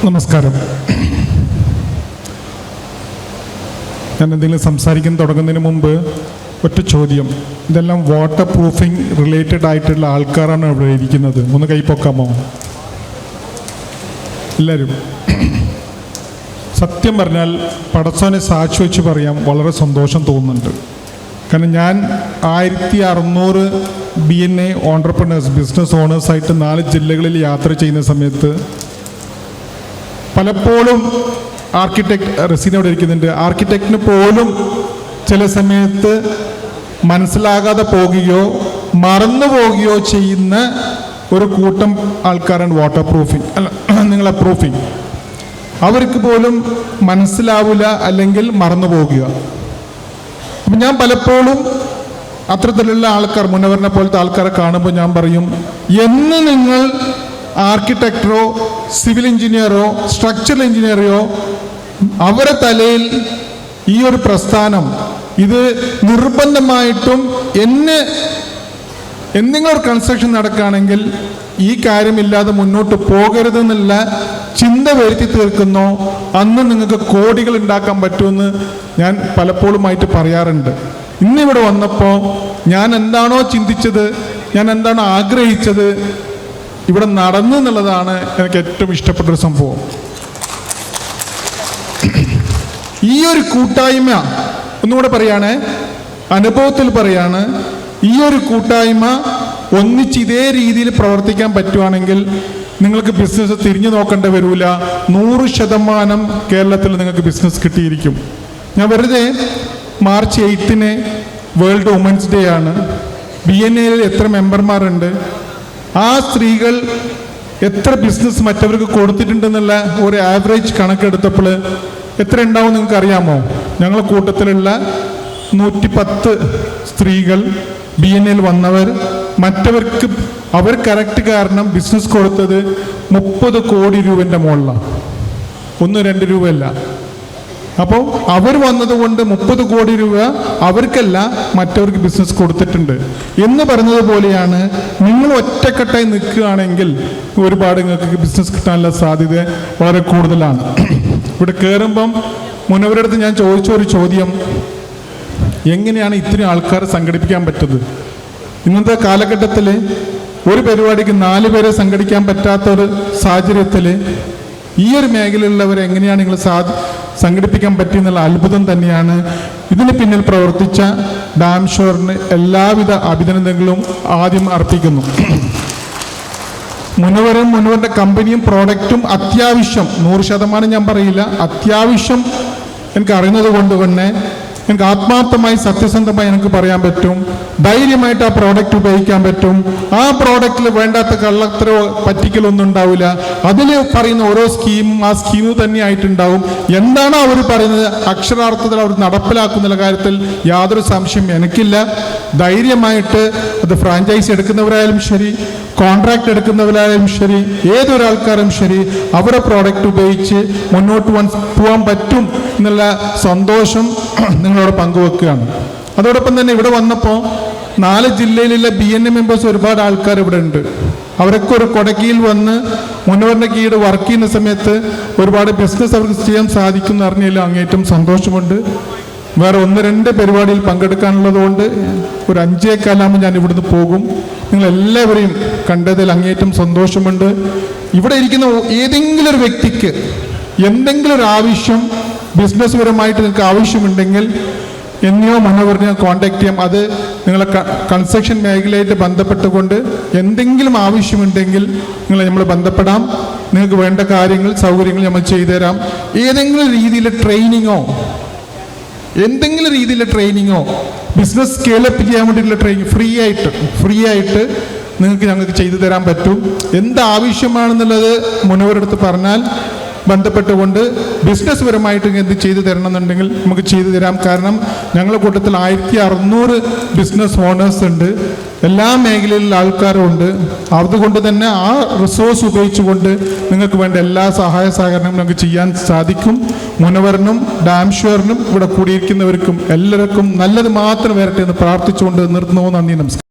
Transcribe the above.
നമസ്കാരം. ഞാൻ എന്തെങ്കിലും സംസാരിക്കാൻ തുടങ്ങുന്നതിന് മുമ്പ് ഒറ്റ ചോദ്യം. ഇതെല്ലാം വാട്ടർ പ്രൂഫിംഗ് റിലേറ്റഡ് ആയിട്ടുള്ള ആൾക്കാരാണ് ഇവിടെ ഇരിക്കുന്നത്. ഒന്ന് കൈപ്പൊക്കാമോ എല്ലാവരും? സത്യം പറഞ്ഞാൽ പടച്ചോനെ സാക്ഷി വെച്ച് പറയാം, വളരെ സന്തോഷം തോന്നുന്നുണ്ട്. കാരണം ഞാൻ 1600 BNA ഓൺട്രപ്രണേഴ്സ് ബിസിനസ് ഓണേഴ്സായിട്ട് 4 ജില്ലകളിൽ യാത്ര ചെയ്യുന്ന സമയത്ത് പലപ്പോഴും ആർക്കിടെക്ട് റസീന ഇവിടെ ഇരിക്കുന്നുണ്ട്. ആർക്കിടെക്റ്റിന് പോലും ചില സമയത്ത് മനസ്സിലാകാതെ പോകുകയോ മറന്നു പോകുകയോ ചെയ്യുന്ന ഒരു കൂട്ടം ആൾക്കാരാണ് വാട്ടർ പ്രൂഫിംഗ്, അല്ല നിങ്ങളെ പ്രൂഫിംഗ്. അവർക്ക് പോലും മനസ്സിലാവില്ല, അല്ലെങ്കിൽ മറന്നു പോകുക. അപ്പം ഞാൻ പലപ്പോഴും അത്തരത്തിലുള്ള ആൾക്കാർ, മുനവറിനെ പോലത്തെ ആൾക്കാരെ കാണുമ്പോൾ ഞാൻ പറയും, എന്ന് നിങ്ങൾ ആർക്കിടെക്ടറോ സിവിൽ എഞ്ചിനീയറോ സ്ട്രക്ചറൽ എഞ്ചിനീയറോ അവരെ തലയിൽ ഈ ഒരു പ്രസ്ഥാനം ഇത് നിർബന്ധമായിട്ടും എന്തെങ്കിലും ഒരു കൺസ്ട്രക്ഷൻ നടക്കുകയാണെങ്കിൽ ഈ കാര്യമില്ലാതെ മുന്നോട്ട് പോകരുതെന്നുള്ള ചിന്ത വരുത്തി തീർക്കുന്നോ അന്ന് നിങ്ങൾക്ക് കോടികൾ ഉണ്ടാക്കാൻ പറ്റുമെന്ന് ഞാൻ പലപ്പോഴുമായിട്ട് പറയാറുണ്ട്. ഇന്നിവിടെ വന്നപ്പോൾ ഞാൻ എന്താണോ ചിന്തിച്ചത്, ഞാൻ എന്താണോ ആഗ്രഹിച്ചത്, ഇവിടെ നടന്നു എന്നുള്ളതാണ് എനിക്ക് ഏറ്റവും ഇഷ്ടപ്പെട്ടൊരു സംഭവം. ഈ ഒരു കൂട്ടായ്മ, ഒന്നുകൂടെ പറയാണ്, അനുഭവത്തിൽ പറയാണ്, ഈ ഒരു കൂട്ടായ്മ ഒന്നിച്ച് ഇതേ രീതിയിൽ പ്രവർത്തിക്കാൻ പറ്റുവാണെങ്കിൽ നിങ്ങൾക്ക് ബിസിനസ് തിരിഞ്ഞു നോക്കേണ്ടി വരില്ല. 100% കേരളത്തിൽ നിങ്ങൾക്ക് ബിസിനസ് കിട്ടിയിരിക്കും. ഞാൻ വെറുതെ മാർച്ച് 8 വേൾഡ് വുമൻസ് ഡേ ആണ്. BNAയിൽ എത്ര മെമ്പർമാരുണ്ട്, ആ സ്ത്രീകൾ എത്ര ബിസിനസ് മറ്റവർക്ക് കൊടുത്തിട്ടുണ്ടെന്നുള്ള ഒരു ആവറേജ് കണക്കെടുത്തപ്പോൾ എത്ര ഉണ്ടാവും നിങ്ങൾക്ക് അറിയാമോ? ഞങ്ങളുടെ കൂട്ടത്തിലുള്ള 110 സ്ത്രീകൾ BNAയിൽ വന്നവർ മറ്റവർക്ക് അവർ കറക്റ്റ് കാരണം ബിസിനസ് കൊടുത്തത് 30 കോടി രൂപൻ്റെ മുകളിലാണ്, 1-2 രൂപയല്ല. അപ്പോൾ അവർ വന്നതുകൊണ്ട് 30 കോടി രൂപ അവർക്കല്ല മറ്റവർക്ക് ബിസിനസ് കൊടുത്തിട്ടുണ്ട് എന്ന് പറഞ്ഞതുപോലെയാണ്. നിങ്ങൾ ഒറ്റക്കെട്ടായി നിൽക്കുകയാണെങ്കിൽ ഒരുപാട് നിങ്ങൾക്ക് ബിസിനസ് കിട്ടാനുള്ള സാധ്യത വളരെ കൂടുതലാണ്. ഇവിടെ കയറുമ്പം മുനവരുടെ അടുത്ത് ഞാൻ ചോദിച്ച ഒരു ചോദ്യം, എങ്ങനെയാണ് ഇത്രയും ആൾക്കാരെ സംഘടിപ്പിക്കാൻ പറ്റുന്നത്? ഇന്നത്തെ കാലഘട്ടത്തിൽ ഒരു പരിപാടിക്ക് 4 പേരെ സംഘടിക്കാൻ പറ്റാത്തൊരു സാഹചര്യത്തിൽ ഈ ഒരു മേഖലയിലുള്ളവരെ എങ്ങനെയാണ് നിങ്ങൾ സംഘടിപ്പിക്കാൻ പറ്റിയെന്നുള്ള അത്ഭുതം തന്നെയാണ്. ഇതിന് പിന്നിൽ പ്രവർത്തിച്ച ഡാം ഷോറിന് എല്ലാവിധ അഭിനന്ദനങ്ങളും ആദ്യം അർപ്പിക്കുന്നു. മുനവറിന്റെ കമ്പനിയും പ്രോഡക്റ്റും അത്യാവശ്യം 100% ഞാൻ പറയില്ല, അത്യാവശ്യം എനിക്ക് അറിയുന്നത് കൊണ്ട് തന്നെ എനിക്ക് ആത്മാർത്ഥമായി സത്യസന്ധമായി എനിക്ക് പറയാൻ പറ്റും, ധൈര്യമായിട്ട് ആ പ്രോഡക്റ്റ് ഉപയോഗിക്കാൻ പറ്റും. ആ പ്രോഡക്റ്റിൽ വേണ്ടാത്ത കള്ളത്തരോ പറ്റിക്കലൊന്നും ഉണ്ടാവില്ല. അതിൽ പറയുന്ന ഓരോ സ്കീമും ആ സ്കീമ് തന്നെയായിട്ടുണ്ടാവും. എന്താണോ അവർ പറയുന്നത് അക്ഷരാർത്ഥത്തിൽ അവർ നടപ്പിലാക്കുന്ന കാര്യത്തിൽ യാതൊരു സംശയം എനിക്കില്ല. ധൈര്യമായിട്ട് അത് ഫ്രാഞ്ചൈസി എടുക്കുന്നവരായാലും ശരി, കോൺട്രാക്ട് എടുക്കുന്നവരായാലും ശരി, ഏതൊരാൾക്കാരും ശരി, അവരുടെ പ്രോഡക്റ്റ് ഉപയോഗിച്ച് മുന്നോട്ട് പോകാൻ പറ്റും എന്നുള്ള സന്തോഷം നിങ്ങളോട് പങ്കുവെക്കുകയാണ്. അതോടൊപ്പം തന്നെ ഇവിടെ വന്നപ്പോൾ 4 ജില്ലയിലുള്ള BNA മെമ്പേഴ്സ് ഒരുപാട് ആൾക്കാർ ഇവിടെ ഉണ്ട്. അവരൊക്കെ ഒരു കൊടക്കിയിൽ വന്ന് മുനവറിൻ്റെ കീഴിൽ വർക്ക് ചെയ്യുന്ന സമയത്ത് ഒരുപാട് ബിസിനസ് അവർക്ക് ചെയ്യാൻ സാധിക്കും അറിഞ്ഞതിൽ അങ്ങേറ്റം സന്തോഷമുണ്ട്. വേറെ 1-2 പരിപാടിയിൽ പങ്കെടുക്കാനുള്ളതുകൊണ്ട് ഒരു 5:15 ഞാൻ ഇവിടുന്ന് പോകും. നിങ്ങളെല്ലാവരെയും കണ്ടതിൽ അങ്ങേറ്റം സന്തോഷമുണ്ട്. ഇവിടെ ഇരിക്കുന്ന ഏതെങ്കിലും ഒരു വ്യക്തിക്ക് എന്തെങ്കിലും ഒരു ആവശ്യം ബിസിനസ് പരമായിട്ട് നിങ്ങൾക്ക് ആവശ്യമുണ്ടെങ്കിൽ എന്നെയോ മുനവറിനെയോ കോൺടാക്ട് ചെയ്യാം. അത് നിങ്ങളെ കൺസ്ട്രക്ഷൻ മേഖലയായിട്ട് ബന്ധപ്പെട്ടുകൊണ്ട് എന്തെങ്കിലും ആവശ്യമുണ്ടെങ്കിൽ നമ്മൾ ബന്ധപ്പെടാം. നിങ്ങൾക്ക് വേണ്ട കാര്യങ്ങൾ സൗകര്യങ്ങൾ നമ്മൾ ചെയ്തുതരാം. ഏതെങ്കിലും രീതിയിലെ ട്രെയിനിങ്ങോ ബിസിനസ് സ്കെയിലപ്പ് ചെയ്യാൻ വേണ്ടിയിട്ടുള്ള ട്രെയിനിങ് ഫ്രീ ആയിട്ട് ഞങ്ങൾക്ക് ചെയ്തു തരാൻ പറ്റും. എന്താവശ്യമാണെന്നുള്ളത് മുനവരുടെ അടുത്ത് പറഞ്ഞാൽ ബന്ധപ്പെട്ടുകൊണ്ട് ബിസിനസ് പരമായിട്ട് എന്ത് ചെയ്തു തരണം എന്നുണ്ടെങ്കിൽ നമുക്ക് ചെയ്തു തരാം. കാരണം ഞങ്ങളുടെ കൂട്ടത്തിൽ 1600 ബിസിനസ് ഓണേഴ്സ് ഉണ്ട്, എല്ലാ മേഖലയിലുള്ള ആൾക്കാരും ഉണ്ട്. അതുകൊണ്ട് തന്നെ ആ റിസോഴ്സ് ഉപയോഗിച്ചുകൊണ്ട് നിങ്ങൾക്ക് വേണ്ട എല്ലാ സഹായ സഹകരണങ്ങളും നമുക്ക് ചെയ്യാൻ സാധിക്കും. മുനവറിനും ഡാം ഷുവറിനും ഇവിടെ കൂടിയിരിക്കുന്നവർക്കും എല്ലാവർക്കും നല്ലത് മാത്രം വരട്ടെ എന്ന് പ്രാർത്ഥിച്ചുകൊണ്ട് നിർത്തുന്നു. നന്ദി, നമസ്കാരം.